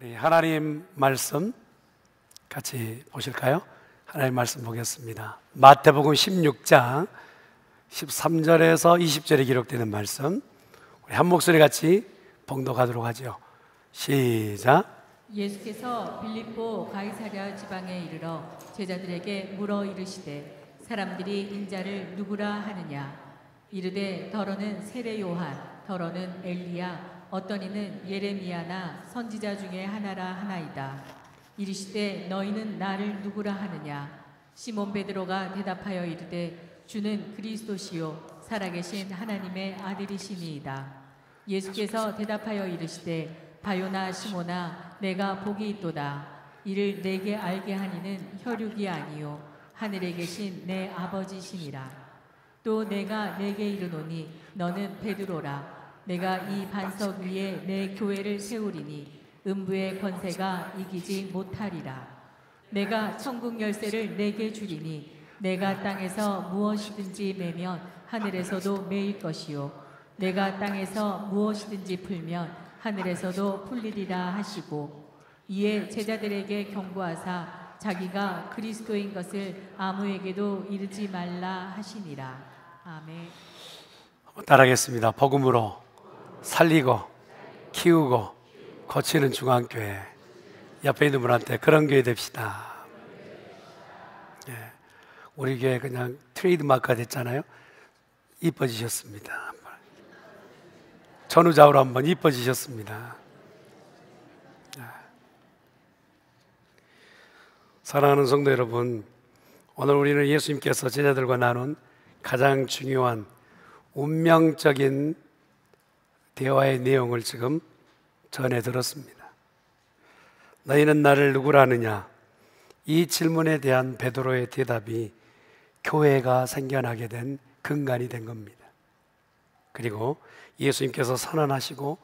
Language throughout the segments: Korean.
우리 하나님 말씀 같이 보실까요? 하나님 말씀 보겠습니다. 마태복음 16장 13절에서 20절에 기록되는 말씀, 우리 한 목소리 같이 봉독하도록 하죠. 시작. 예수께서 빌립보 가이사랴 지방에 이르러 제자들에게 물어 이르시되 사람들이 인자를 누구라 하느냐? 이르되 더러는 세례 요한, 더러는 엘리야, 어떤 이는 예레미야나 선지자 중에 하나라 하나이다. 이르시되 너희는 나를 누구라 하느냐? 시몬 베드로가 대답하여 이르되 주는 그리스도시요 살아계신 하나님의 아들이시니이다. 예수께서 대답하여 이르시되 바요나 시몬아, 내가 복이 있도다. 이를 내게 알게 하니는 혈육이 아니요 하늘에 계신 내 아버지시니라. 또 내가 내게 이르노니 너는 베드로라. 내가 이 반석 위에 내 교회를 세우리니 음부의 권세가 이기지 못하리라. 내가 천국 열쇠를 내게 주리니 내가 땅에서 무엇이든지 매면 하늘에서도 매일 것이요 내가 땅에서 무엇이든지 풀면 하늘에서도 풀리리라 하시고, 이에 제자들에게 경고하사 자기가 그리스도인 것을 아무에게도 이르지 말라 하시니라. 아멘. 따라하겠습니다. 복음으로 살리고 키우고 고치는 중앙교회. 옆에 있는 분한테 그런 교회 됩시다. 예, 우리 교회 그냥 트레이드마크가 됐잖아요. 이뻐지셨습니다. 전후좌우로 한번 이뻐지셨습니다. 사랑하는 성도 여러분, 오늘 우리는 예수님께서 제자들과 나눈 가장 중요한 운명적인 대화의 내용을 지금 전해 들었습니다. 너희는 나를 누구라 하느냐? 이 질문에 대한 베드로의 대답이 교회가 생겨나게 된 근간이 된 겁니다. 그리고 예수님께서 선언하시고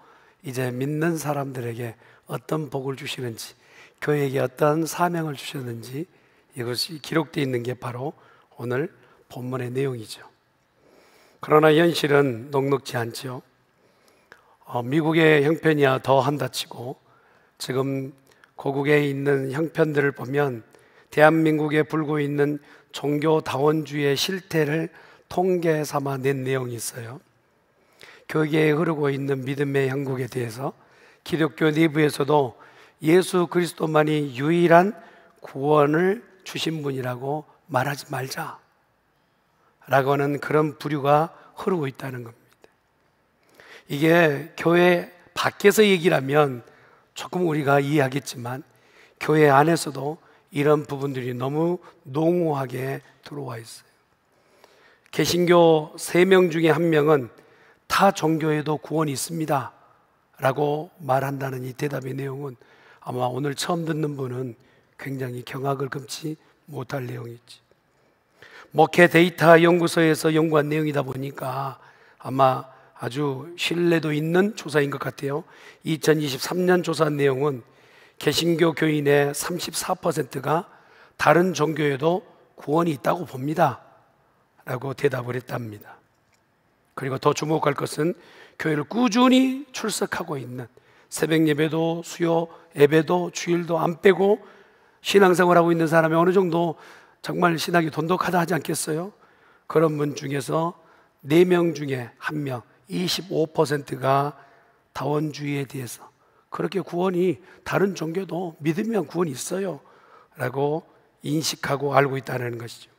이제 믿는 사람들에게 어떤 복을 주시는지, 교회에게 어떤 사명을 주셨는지, 이것이 기록되어 있는 게 바로 오늘 본문의 내용이죠. 그러나 현실은 녹록지 않죠. 미국의 형편이야 더 한다 치고 지금 고국에 있는 형편들을 보면 대한민국에 불고 있는 종교다원주의의 실태를 통계 삼아 낸 내용이 있어요. 교계에 흐르고 있는 믿음의 형국에 대해서 기독교 내부에서도 예수 그리스도만이 유일한 구원을 주신 분이라고 말하지 말자 라고 하는 그런 부류가 흐르고 있다는 겁니다. 이게 교회 밖에서 얘기를 하면 조금 우리가 이해하겠지만 교회 안에서도 이런 부분들이 너무 농후하게 들어와 있어요. 개신교 3명 중에 1명은 타 종교에도 구원이 있습니다 라고 말한다는 이 대답의 내용은 아마 오늘 처음 듣는 분은 굉장히 경악을 금치 못할 내용이지. 목회 데이터 연구소에서 연구한 내용이다 보니까 아마 아주 신뢰도 있는 조사인 것 같아요. 2023년 조사한 내용은 개신교 교인의 34%가 다른 종교에도 구원이 있다고 봅니다 라고 대답을 했답니다. 그리고 더 주목할 것은 교회를 꾸준히 출석하고 있는, 새벽 예배도 수요 예배도 주일도 안 빼고 신앙생활하고 있는 사람이 어느 정도 정말 신학이 돈독하다 하지 않겠어요? 그런 분 중에서 4명 중에 1명, 25%가 다원주의에 대해서 그렇게 구원이 다른 종교도 믿으면 구원이 있어요 라고 인식하고 알고 있다는 것이죠.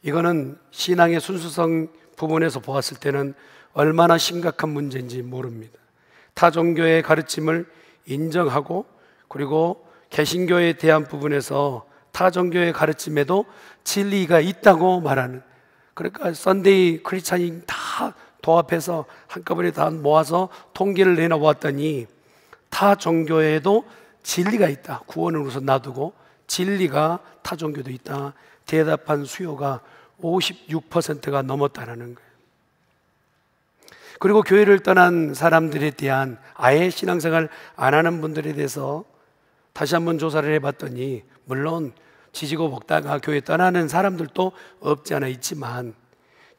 이거는 신앙의 순수성 부분에서 보았을 때는 얼마나 심각한 문제인지 모릅니다. 타 종교의 가르침을 인정하고 그리고 개신교에 대한 부분에서 타 종교의 가르침에도 진리가 있다고 말하는, 그러니까 썬데이 크리스찬이 다 도합해서 한꺼번에 다 모아서 통계를 내놓았더니 타 종교에도 진리가 있다, 구원을 우선 놔두고 진리가 타 종교도 있다 대답한 수요가 56%가 넘었다는 거예요. 그리고 교회를 떠난 사람들에 대한, 아예 신앙생활 안 하는 분들에 대해서 다시 한번 조사를 해봤더니 물론 지지고 볶다가 교회 떠나는 사람들도 없지 않아 있지만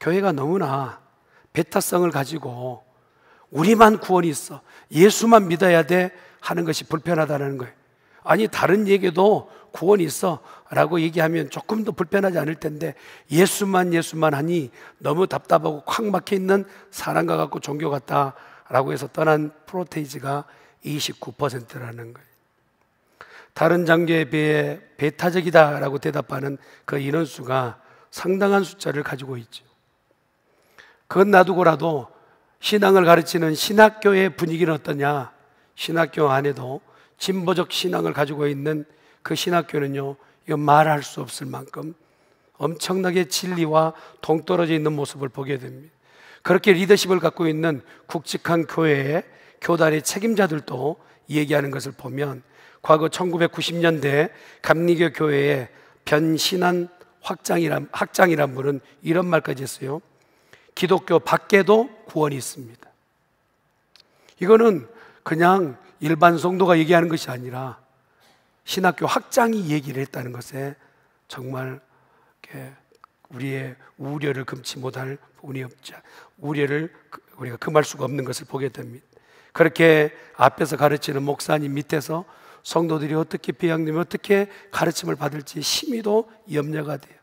교회가 너무나 배타성을 가지고 우리만 구원이 있어, 예수만 믿어야 돼 하는 것이 불편하다는 거예요. 아니, 다른 얘기도 구원이 있어 라고 얘기하면 조금 더 불편하지 않을 텐데 예수만 하니 너무 답답하고 콱 막혀있는 사람과 같고 종교 같다 라고 해서 떠난 프로테이지가 29%라는 거예요. 다른 장교에 비해 배타적이다 라고 대답하는 그 인원수가 상당한 숫자를 가지고 있죠. 그건 놔두고라도 신앙을 가르치는 신학교의 분위기는 어떠냐? 신학교 안에도 진보적 신앙을 가지고 있는 그 신학교는요, 이거 말할 수 없을 만큼 엄청나게 진리와 동떨어져 있는 모습을 보게 됩니다. 그렇게 리더십을 갖고 있는 굵직한 교회의 교단의 책임자들도 얘기하는 것을 보면 과거 1990년대 감리교 교회의 변신한 학장이란 분은 이런 말까지 했어요. 기독교 밖에도 구원이 있습니다. 이거는 그냥 일반 성도가 얘기하는 것이 아니라 신학교 학장이 얘기를 했다는 것에 정말 우리의 우려를 금치 못할 부분이 없지, 우려를 우리가 금할 수가 없는 것을 보게 됩니다. 그렇게 앞에서 가르치는 목사님 밑에서 성도들이 어떻게 배양되면 어떻게 가르침을 받을지 심히도 염려가 돼요.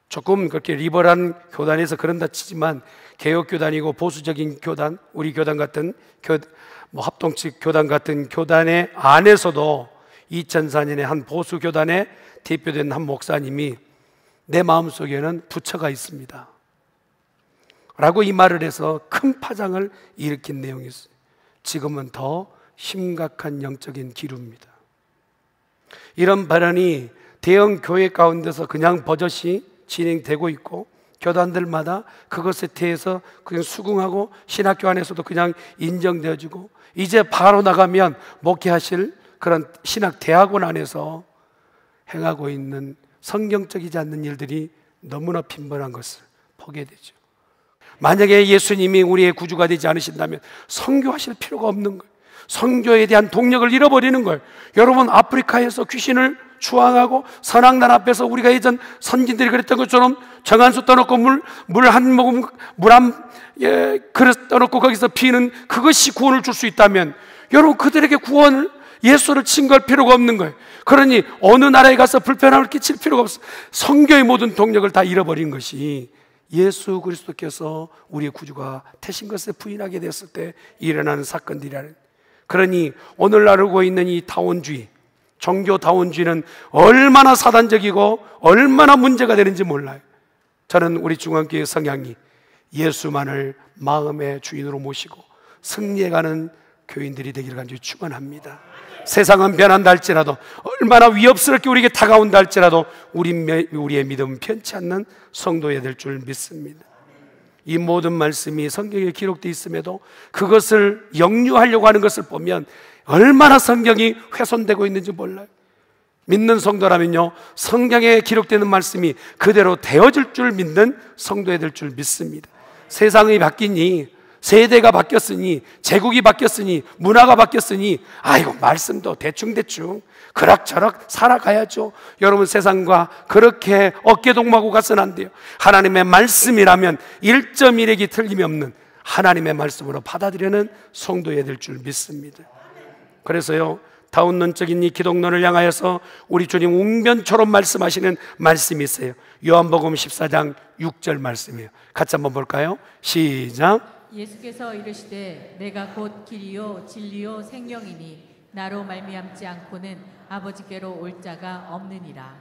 조금 그렇게 리버럴한 교단에서 그런다 치지만 개혁교단이고 보수적인 교단, 우리 교단 같은 합동측 교단 같은 교단의 안에서도 2004년에 한 보수교단에 대표된 한 목사님이 내 마음속에는 부처가 있습니다 라고 이 말을 해서 큰 파장을 일으킨 내용이 있어요. 지금은 더 심각한 영적인 기류입니다. 이런 발언이 대형 교회 가운데서 그냥 버젓이 진행되고 있고 교단들마다 그것에 대해서 그냥 수긍하고 신학교 안에서도 그냥 인정되어지고 이제 바로 나가면 목회하실 그런 신학대학원 안에서 행하고 있는 성경적이지 않는 일들이 너무나 빈번한 것을 보게 되죠. 만약에 예수님이 우리의 구주가 되지 않으신다면 선교하실 필요가 없는 거예요. 선교에 대한 동력을 잃어버리는 거예요. 여러분, 아프리카에서 귀신을 추앙하고 선악단 앞에서 우리가 예전 선진들이 그랬던 것처럼 정한수 떠놓고 물 한 모금, 그릇 떠놓고 거기서 피는 그것이 구원을 줄 수 있다면 여러분, 그들에게 구원을, 예수를 증거할 필요가 없는 거예요. 그러니 어느 나라에 가서 불편함을 끼칠 필요가 없어요. 선교의 모든 동력을 다 잃어버린 것이 예수 그리스도께서 우리의 구주가 되신 것을 부인하게 됐을 때 일어나는 사건들이라는. 그러니 오늘 알고 있는 이 다원주의, 종교 다원주의는 얼마나 사단적이고 얼마나 문제가 되는지 몰라요. 저는 우리 중앙교회 성향이 예수만을 마음의 주인으로 모시고 승리해가는 교인들이 되기를 간절히 축원합니다. 세상은 변한다 할지라도, 얼마나 위협스럽게 우리에게 다가온다 할지라도 우리의 믿음은 편치 않는 성도여야 될 줄 믿습니다. 이 모든 말씀이 성경에 기록되어 있음에도 그것을 역류하려고 하는 것을 보면 얼마나 성경이 훼손되고 있는지 몰라요. 믿는 성도라면요, 성경에 기록되는 말씀이 그대로 되어질 줄 믿는 성도여야 될 줄 믿습니다. 세상이 바뀌니, 세대가 바뀌었으니, 제국이 바뀌었으니, 문화가 바뀌었으니 아이고 말씀도 대충대충 그럭저럭 살아가야죠. 여러분, 세상과 그렇게 어깨동무하고 가서는 안 돼요. 하나님의 말씀이라면 1.1핵이 틀림이 없는 하나님의 말씀으로 받아들이는 성도여야 될 줄 믿습니다. 그래서요, 다운론적인 이 기독론을 향하여서 우리 주님 웅변처럼 말씀하시는 말씀이 있어요. 요한복음 14장 6절 말씀이에요. 같이 한번 볼까요? 시작. 예수께서 이르시되 내가 곧 길이요 진리요 생명이니 나로 말미암지 않고는 아버지께로 올 자가 없느니라.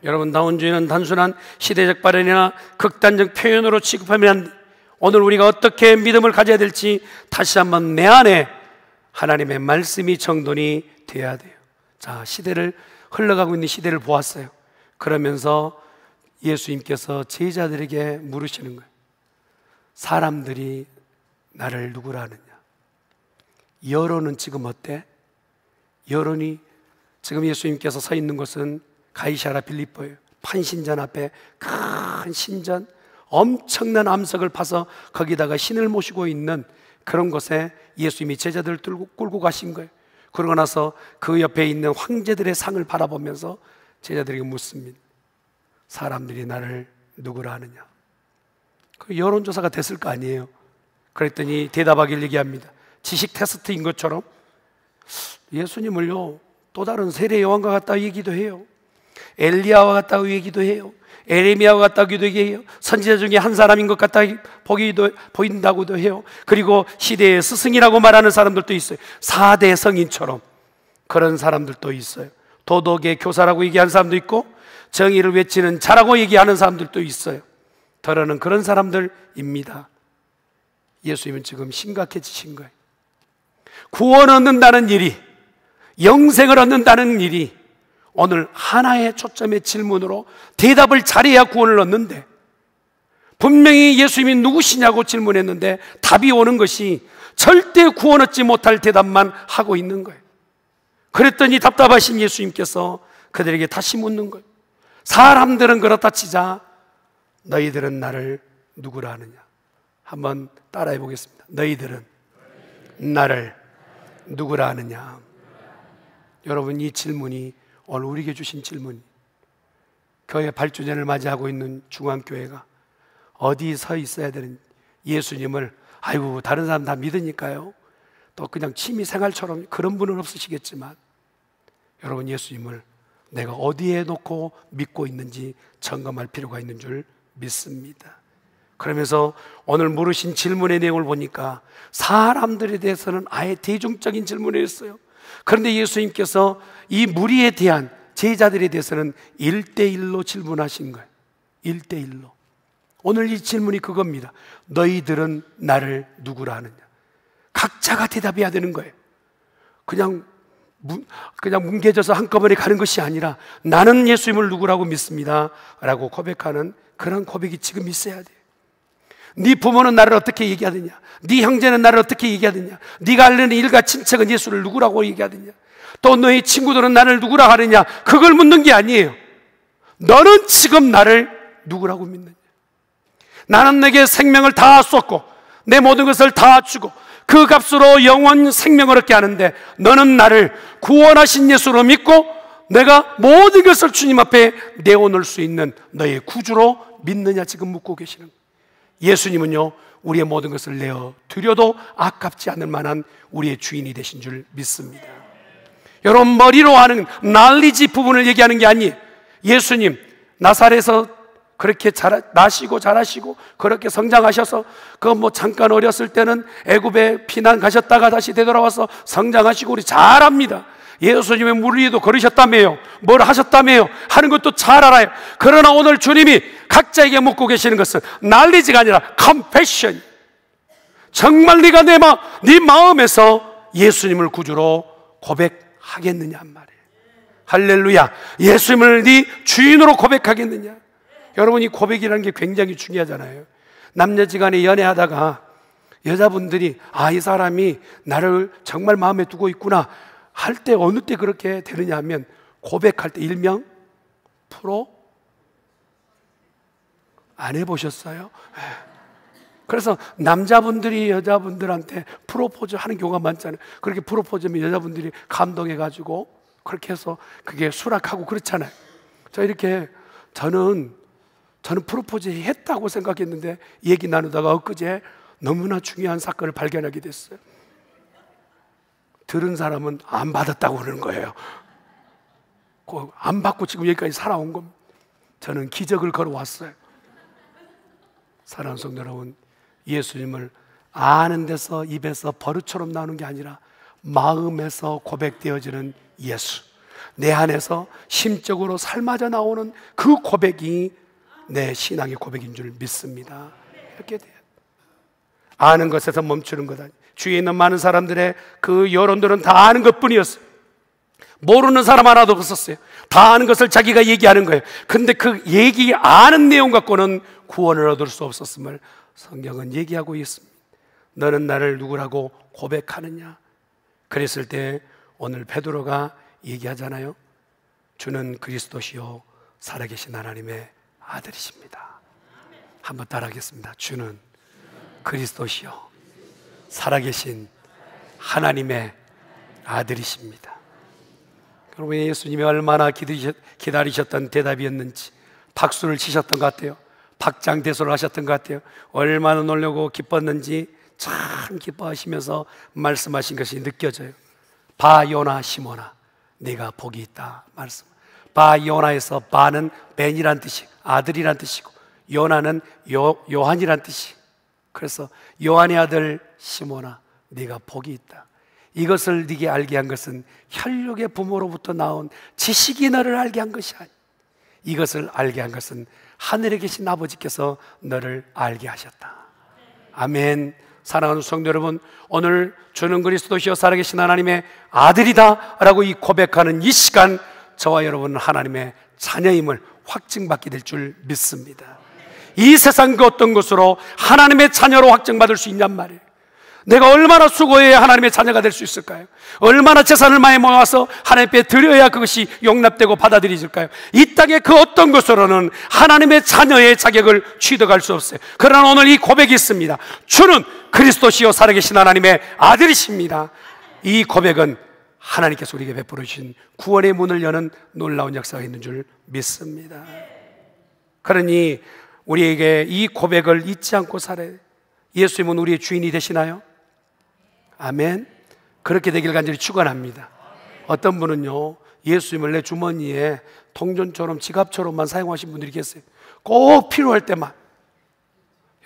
여러분, 다원주의는 단순한 시대적 발언이나 극단적 표현으로 취급하면 안 돼. 오늘 우리가 어떻게 믿음을 가져야 될지 다시 한번 내 안에 하나님의 말씀이 정돈이 되어야 돼요. 자, 시대를 흘러가고 있는 시대를 보았어요. 그러면서 예수님께서 제자들에게 물으시는 거예요. 사람들이 나를 누구라 하느냐? 여론은 지금 어때? 여론이 지금 예수님께서 서 있는 곳은 가이사랴 빌립보예요. 판신전 앞에 큰 신전, 엄청난 암석을 파서 거기다가 신을 모시고 있는 그런 곳에 예수님이 제자들을 끌고 가신 거예요. 그러고 나서 그 옆에 있는 황제들의 상을 바라보면서 제자들에게 묻습니다. 사람들이 나를 누구라 하느냐? 그 여론조사가 됐을 거 아니에요. 그랬더니 대답하길 얘기합니다. 지식 테스트인 것처럼 예수님을요, 또 다른 세례 요한과 같다 얘기도 해요. 엘리야와 같다고 얘기도 해요. 에레미야와 같다고도 얘기해요. 선지자 중에 한 사람인 것 같다 보인다고도 해요. 그리고 시대의 스승이라고 말하는 사람들도 있어요. 4대 성인처럼 그런 사람들도 있어요. 도덕의 교사라고 얘기하는 사람도 있고, 정의를 외치는 자라고 얘기하는 사람들도 있어요. 더러는 그런 사람들입니다. 예수님은 지금 심각해지신 거예요. 구원 얻는다는 일이, 영생을 얻는다는 일이 오늘 하나의 초점의 질문으로 대답을 잘해야 구원을 얻는데, 분명히 예수님이 누구시냐고 질문했는데 답이 오는 것이 절대 구원 얻지 못할 대답만 하고 있는 거예요. 그랬더니 답답하신 예수님께서 그들에게 다시 묻는 거예요. 사람들은 그렇다 치자 너희들은 나를 누구라 하느냐? 한번 따라해 보겠습니다. 너희들은 나를 누구라 하느냐? 여러분, 이 질문이 오늘 우리에게 주신 질문, 교회 8주년을 맞이하고 있는 중앙교회가 어디 서 있어야 되는, 예수님을 아이고 다른 사람 다 믿으니까요, 또 그냥 취미생활처럼 그런 분은 없으시겠지만, 여러분, 예수님을 내가 어디에 놓고 믿고 있는지 점검할 필요가 있는 줄 믿습니다. 그러면서 오늘 물으신 질문의 내용을 보니까 사람들에 대해서는 아예 대중적인 질문을 했어요. 그런데 예수님께서 이 무리에 대한, 제자들에 대해서는 1대1로 질문하신 거예요. 1대1로. 오늘 이 질문이 그겁니다. 너희들은 나를 누구라 하느냐? 각자가 대답해야 되는 거예요. 그냥 뭉개져서 한꺼번에 가는 것이 아니라 나는 예수님을 누구라고 믿습니다 라고 고백하는 그런 고백이 지금 있어야 돼요. 네 부모는 나를 어떻게 얘기하느냐? 네 형제는 나를 어떻게 얘기하느냐? 네가 알는 일가 친척은 예수를 누구라고 얘기하느냐? 또 너희 친구들은 나를 누구라 하느냐? 그걸 묻는 게 아니에요. 너는 지금 나를 누구라고 믿느냐? 나는 내게 생명을 다 쏟고 내 모든 것을 다 주고 그 값으로 영원 생명을 얻게 하는데, 너는 나를 구원하신 예수로 믿고 내가 모든 것을 주님 앞에 내어놓을 수 있는 너의 구주로 믿느냐? 지금 묻고 계시는 거예요. 예수님은요, 우리의 모든 것을 내어 드려도 아깝지 않을 만한 우리의 주인이 되신 줄 믿습니다. 여러분, 머리로 하는 날리지 부분을 얘기하는 게 아니에요. 예수님 나사렛에서 그렇게 나시고 자라시고 그렇게 성장하셔서 잠깐 어렸을 때는 애굽에 피난 가셨다가 다시 되돌아와서 성장하시고 우리 잘 압니다. 예수님의 물 위에도 걸으셨다며요, 뭘 하셨다며요 하는 것도 잘 알아요. 그러나 오늘 주님이 각자에게 묻고 계시는 것은 날리지가 아니라 컴패션. 정말 네가 네 마음에서 예수님을 구주로 고백하겠느냐 말이에요. 할렐루야. 예수님을 네 주인으로 고백하겠느냐? 여러분, 이 고백이라는 게 굉장히 중요하잖아요. 남녀지간에 연애하다가 여자분들이 이 사람이 나를 정말 마음에 두고 있구나 할 때 어느 때 그렇게 되느냐 하면, 고백할 때 일명 프로 안 해보셨어요? 그래서 남자분들이 여자분들한테 프로포즈 하는 경우가 많잖아요. 그렇게 프로포즈하면 여자분들이 감동해가지고 그렇게 해서 그게 수락하고 그렇잖아요. 저는 프로포즈 했다고 생각했는데 얘기 나누다가 엊그제 너무나 중요한 사건을 발견하게 됐어요. 들은 사람은 안 받았다고 그러는 거예요. 안 받고 지금 여기까지 살아온 겁니다. 저는 기적을 걸어왔어요. 사랑하는 성도 여러분, 예수님을 아는 데서 입에서 버릇처럼 나오는 게 아니라 마음에서 고백되어지는 예수, 내 안에서 심적으로 삶아져 나오는 그 고백이 내 신앙의 고백인 줄 믿습니다. 이렇게 돼요. 아는 것에서 멈추는 것 아니에요. 주위에 있는 많은 사람들의 그 여론들은 다 아는 것뿐이었어요. 모르는 사람 하나도 없었어요. 다 아는 것을 자기가 얘기하는 거예요. 근데 그 얘기 아는 내용 갖고는 구원을 얻을 수 없었음을 성경은 얘기하고 있습니다. 너는 나를 누구라고 고백하느냐? 그랬을 때 오늘 베드로가 얘기하잖아요. 주는 그리스도시요 살아계신 하나님의 아들이십니다. 한번 따라하겠습니다. 주는 그리스도시요 살아계신 하나님의 아들이십니다. 여러분, 예수님이 얼마나 기다리셨던 대답이었는지 박수를 치셨던 것 같아요. 박장대소를 하셨던 것 같아요. 얼마나 놀라고 기뻤는지 참 기뻐하시면서 말씀하신 것이 느껴져요. 바 요나 시몬아 네가 복이 있다 말씀. 바 요나에서 바는 벤이란 뜻이 아들이란 뜻이고 요나는 요한이란 뜻이. 그래서 요한의 아들 시몬아 네가 복이 있다. 이것을 네게 알게 한 것은 혈육의 부모로부터 나온 지식이 너를 알게 한 것이 아니야. 이것을 알게 한 것은 하늘에 계신 아버지께서 너를 알게 하셨다. 아멘. 사랑하는 성도 여러분, 오늘 주는 그리스도시요 살아계신 하나님의 아들이다 라고 이 고백하는 이 시간, 저와 여러분은 하나님의 자녀임을 확증받게 될 줄 믿습니다. 이 세상 그 어떤 것으로 하나님의 자녀로 확증받을 수 있냔 말이에요. 내가 얼마나 수고해야 하나님의 자녀가 될 수 있을까요? 얼마나 재산을 많이 모아서 하나님께 드려야 그것이 용납되고 받아들여질까요? 이 땅의 그 어떤 것으로는 하나님의 자녀의 자격을 취득할 수 없어요. 그러나 오늘 이 고백이 있습니다. 주는 그리스도시요 살아계신 하나님의 아들이십니다. 이 고백은 하나님께서 우리에게 베풀어 주신 구원의 문을 여는 놀라운 역사가 있는 줄 믿습니다. 그러니 우리에게 이 고백을 잊지 않고 살아야 돼요. 예수님은 우리의 주인이 되시나요? 아멘. 그렇게 되길 간절히 축원합니다. 어떤 분은요, 예수님을 내 주머니에 동전처럼 지갑처럼만 사용하신 분들이 계세요. 꼭 필요할 때만.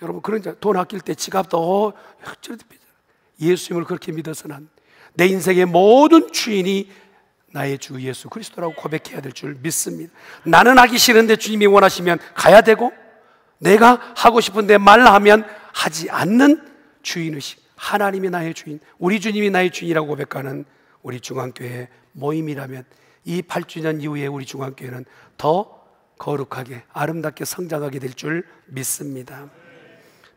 여러분, 그런 돈 아낄 때 지갑도 예수님을 그렇게 믿어서는 안 돼. 내 인생의 모든 주인이 나의 주 예수 그리스도라고 고백해야 될 줄 믿습니다. 나는 하기 싫은데 주님이 원하시면 가야 되고, 내가 하고 싶은데 말하면 하지 않는 주인의식. 하나님이 나의 주인, 우리 주님이 나의 주인이라고 고백하는 우리 중앙교회 모임이라면 이 8주년 이후에 우리 중앙교회는 더 거룩하게 아름답게 성장하게 될 줄 믿습니다.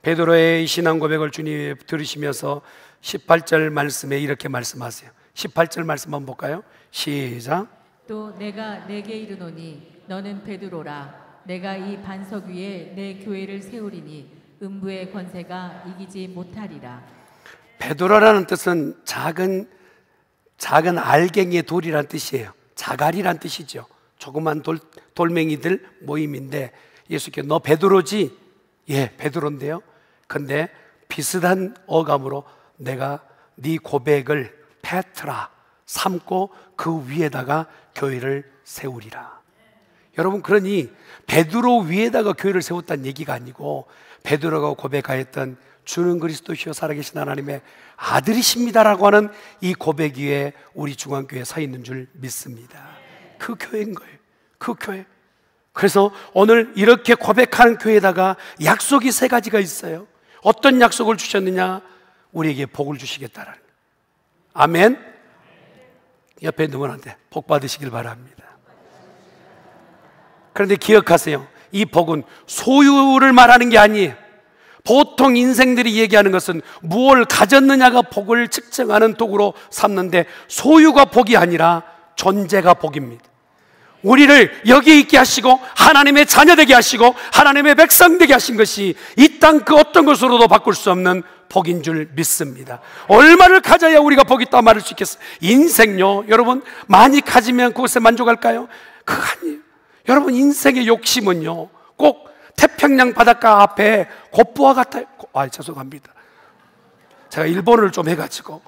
베드로의 신앙 고백을 주님이 들으시면서 18절 말씀에 이렇게 말씀하세요. 18절 말씀 한번 볼까요? 시작. 또 내가 내게 이르노니 너는 베드로라. 내가 이 반석 위에 내 교회를 세우리니 음부의 권세가 이기지 못하리라. 베드로라는 뜻은 작은 알갱이의 돌이란 뜻이에요. 자갈이란 뜻이죠. 조그만 돌멩이들 모임인데, 예수께 너 베드로지? 예, 베드로인데요. 근데 비슷한 어감으로 내가 네 고백을 페트라 삼고 그 위에다가 교회를 세우리라. 여러분, 그러니 베드로 위에다가 교회를 세웠다는 얘기가 아니고, 베드로가 고백하였던 주는 그리스도시요 살아계신 하나님의 아들이십니다라고 하는 이 고백 위에 우리 중앙교회에 서 있는 줄 믿습니다. 그 교회인 거예요. 그 교회. 그래서 오늘 이렇게 고백하는 교회에다가 약속이 3가지가 있어요. 어떤 약속을 주셨느냐? 우리에게 복을 주시겠다라는 거예요. 아멘. 옆에 있는 분한테 복 받으시길 바랍니다. 그런데 기억하세요. 이 복은 소유를 말하는 게 아니에요. 보통 인생들이 얘기하는 것은 무엇을 가졌느냐가 복을 측정하는 도구로 삼는데, 소유가 복이 아니라 존재가 복입니다. 우리를 여기 있게 하시고 하나님의 자녀 되게 하시고 하나님의 백성 되게 하신 것이 이 땅 그 어떤 것으로도 바꿀 수 없는 복인 줄 믿습니다. 얼마를 가져야 우리가 복 있다 말할 수 있겠어요? 인생요, 여러분, 많이 가지면 그것에 만족할까요? 그거 아니에요. 여러분, 인생의 욕심은요 꼭 태평양 바닷가 앞에 곱부와 같아요. 죄송합니다. 제가 일본어를 좀 해가지고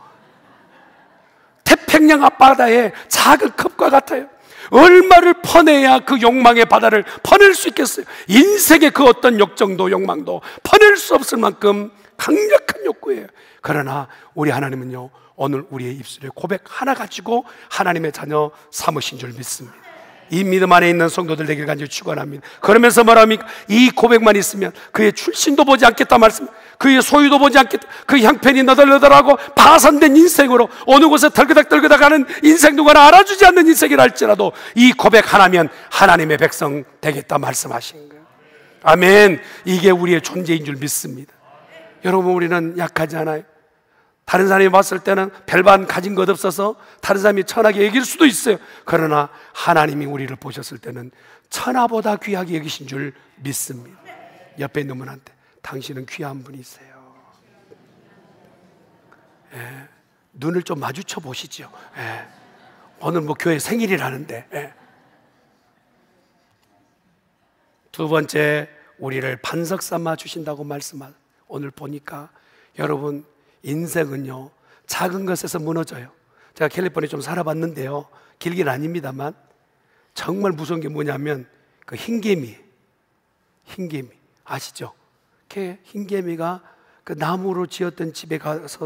태평양 앞바다에 작은 컵과 같아요. 얼마를 퍼내야 그 욕망의 바다를 퍼낼 수 있겠어요? 인생의 그 어떤 욕정도 욕망도 퍼낼 수 없을 만큼 강력한 욕구예요. 그러나 우리 하나님은요, 오늘 우리의 입술에 고백 하나 가지고 하나님의 자녀 삼으신 줄 믿습니다. 이 믿음 안에 있는 성도들 되길 간절히 축원합니다. 그러면서 뭐랍니까? 이 고백만 있으면 그의 출신도 보지 않겠다 말씀, 그의 소유도 보지 않겠다, 그 형편이 너덜너덜하고 파산된 인생으로 어느 곳에 덜그닥덜그닥 하는 인생, 누구나 알아주지 않는 인생이라 할지라도 이 고백 하나면 하나님의 백성 되겠다 말씀하신 거예요. 아멘. 이게 우리의 존재인 줄 믿습니다. 여러분, 우리는 약하지 않아요. 다른 사람이 봤을 때는 별반 가진 것 없어서 다른 사람이 천하게 여길 수도 있어요. 그러나 하나님이 우리를 보셨을 때는 천하보다 귀하게 여기신 줄 믿습니다. 옆에 있는 분한테 당신은 귀한 분이세요. 눈을 좀 마주쳐 보시죠. 오늘 뭐 교회 생일이라는데. 두 번째, 우리를 반석 삼아 주신다고 말씀한 오늘 보니까 여러분, 인생은요 작은 것에서 무너져요. 제가 캘리포니아에 좀 살아봤는데요, 길긴 아닙니다만 정말 무서운 게 뭐냐면 그 흰개미 아시죠? 그 흰개미가 그 나무로 지었던 집에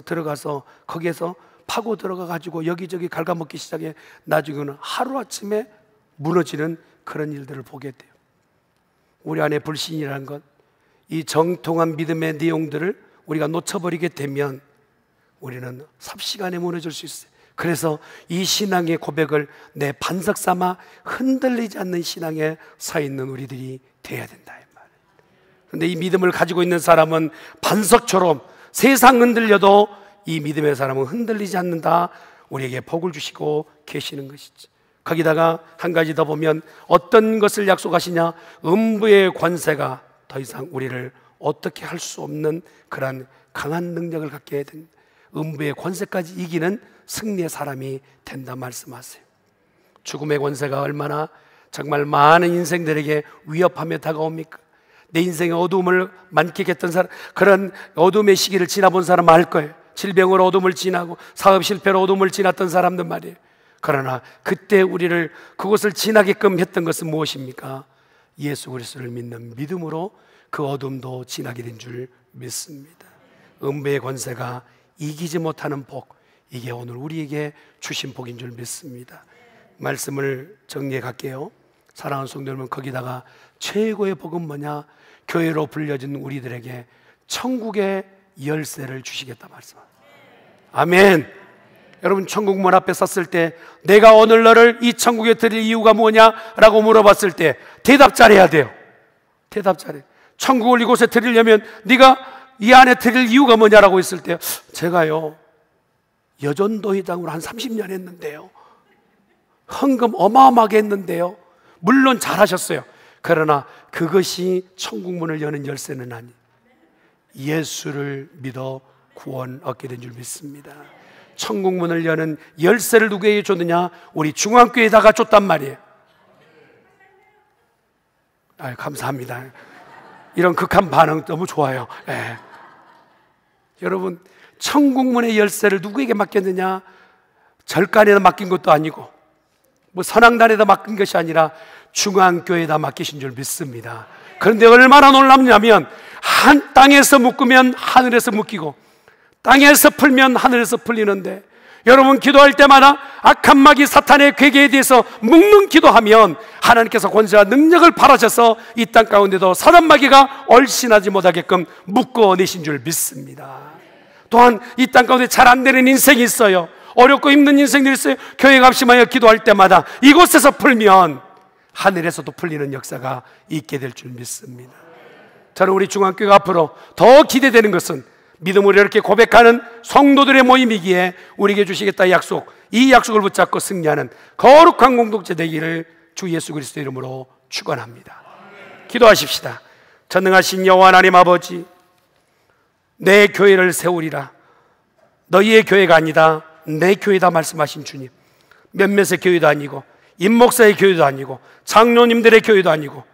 들어가서 거기에서 파고 들어가 가지고 여기저기 갉아먹기 시작해 나중에는 하루아침에 무너지는 그런 일들을 보게 돼요. 우리 안에 불신이라는 것, 이 정통한 믿음의 내용들을 우리가 놓쳐버리게 되면 우리는 삽시간에 무너질 수 있어요. 그래서 이 신앙의 고백을 내 반석 삼아 흔들리지 않는 신앙에 서 있는 우리들이 돼야 된다 이 말이에요. 그런데 이 믿음을 가지고 있는 사람은 반석처럼 세상 흔들려도 이 믿음의 사람은 흔들리지 않는다, 우리에게 복을 주시고 계시는 것이죠. 거기다가 한 가지 더 보면 어떤 것을 약속하시냐? 음부의 권세가 더 이상 우리를 어떻게 할 수 없는 그런 강한 능력을 갖게 된, 음부의 권세까지 이기는 승리의 사람이 된다 말씀하세요. 죽음의 권세가 얼마나 정말 많은 인생들에게 위협하며 다가옵니까? 내 인생의 어두움을 만끽했던 사람, 그런 어둠의 시기를 지나본 사람 알 거예요. 질병으로 어둠을 지나고 사업 실패로 어둠을 지났던 사람들 말이에요. 그러나 그때 우리를 그곳을 지나게끔 했던 것은 무엇입니까? 예수 그리스도를 믿는 믿음으로 그 어둠도 지나게 된 줄 믿습니다. 음부의 권세가 이기지 못하는 복, 이게 오늘 우리에게 주신 복인 줄 믿습니다. 말씀을 정리해 갈게요. 사랑하는 성도 여러분, 거기다가 최고의 복은 뭐냐? 교회로 불려진 우리들에게 천국의 열쇠를 주시겠다 말씀합니다. 아멘. 여러분, 천국 문 앞에 섰을 때 내가 오늘 너를 이 천국에 드릴 이유가 뭐냐라고 물어봤을 때 대답 잘해야 돼요. 대답 잘해. 천국을 이곳에 드리려면 네가 이 안에 드릴 이유가 뭐냐라고 했을 때 제가요 여전도 회장으로 한 30년 했는데요, 헌금 어마어마하게 했는데요. 물론 잘하셨어요. 그러나 그것이 천국 문을 여는 열쇠는 아니, 예수를 믿어 구원 얻게 된 줄 믿습니다. 천국 문을 여는 열쇠를 누구에게 줬느냐? 우리 중앙교회에다가 줬단 말이에요. 아유, 감사합니다. 이런 극한 반응 너무 좋아요. 네. 여러분, 천국 문의 열쇠를 누구에게 맡겼느냐? 절간에다 맡긴 것도 아니고 뭐 선앙단에다 맡긴 것이 아니라 중앙교회에다 맡기신 줄 믿습니다. 그런데 얼마나 놀랍냐면 한 땅에서 묶으면 하늘에서 묶이고 땅에서 풀면 하늘에서 풀리는데, 여러분 기도할 때마다 악한 마귀 사탄의 괴계에 대해서 묶는 기도하면 하나님께서 권세와 능력을 발하셔서 이 땅 가운데도 사단 마귀가 얼씬하지 못하게끔 묶어내신 줄 믿습니다. 또한 이 땅 가운데 잘 안 되는 인생이 있어요. 어렵고 힘든 인생들이 있어요. 교회 갑심하여 기도할 때마다 이곳에서 풀면 하늘에서도 풀리는 역사가 있게 될 줄 믿습니다. 저는 우리 중앙교회가 앞으로 더 기대되는 것은 믿음으로 이렇게 고백하는 성도들의 모임이기에 우리에게 주시겠다 약속, 이 약속을 붙잡고 승리하는 거룩한 공동체 되기를 주 예수 그리스도 이름으로 축원합니다. 기도하십시다. 전능하신 여호와 하나님 아버지, 내 교회를 세우리라. 너희의 교회가 아니다, 내 교회다 말씀하신 주님, 몇몇의 교회도 아니고 임목사의 교회도 아니고 장로님들의 교회도 아니고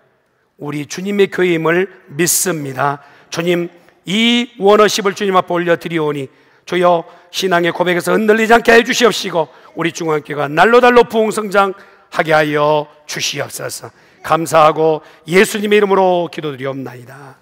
우리 주님의 교회임을 믿습니다. 주님, 이 원어십을 주님 앞에 올려드리오니 주여 신앙의 고백에서 흔들리지 않게 해주시옵시고 우리 중앙교회가 날로달로 부흥성장하게 하여 주시옵소서. 감사하고 예수님의 이름으로 기도드리옵나이다.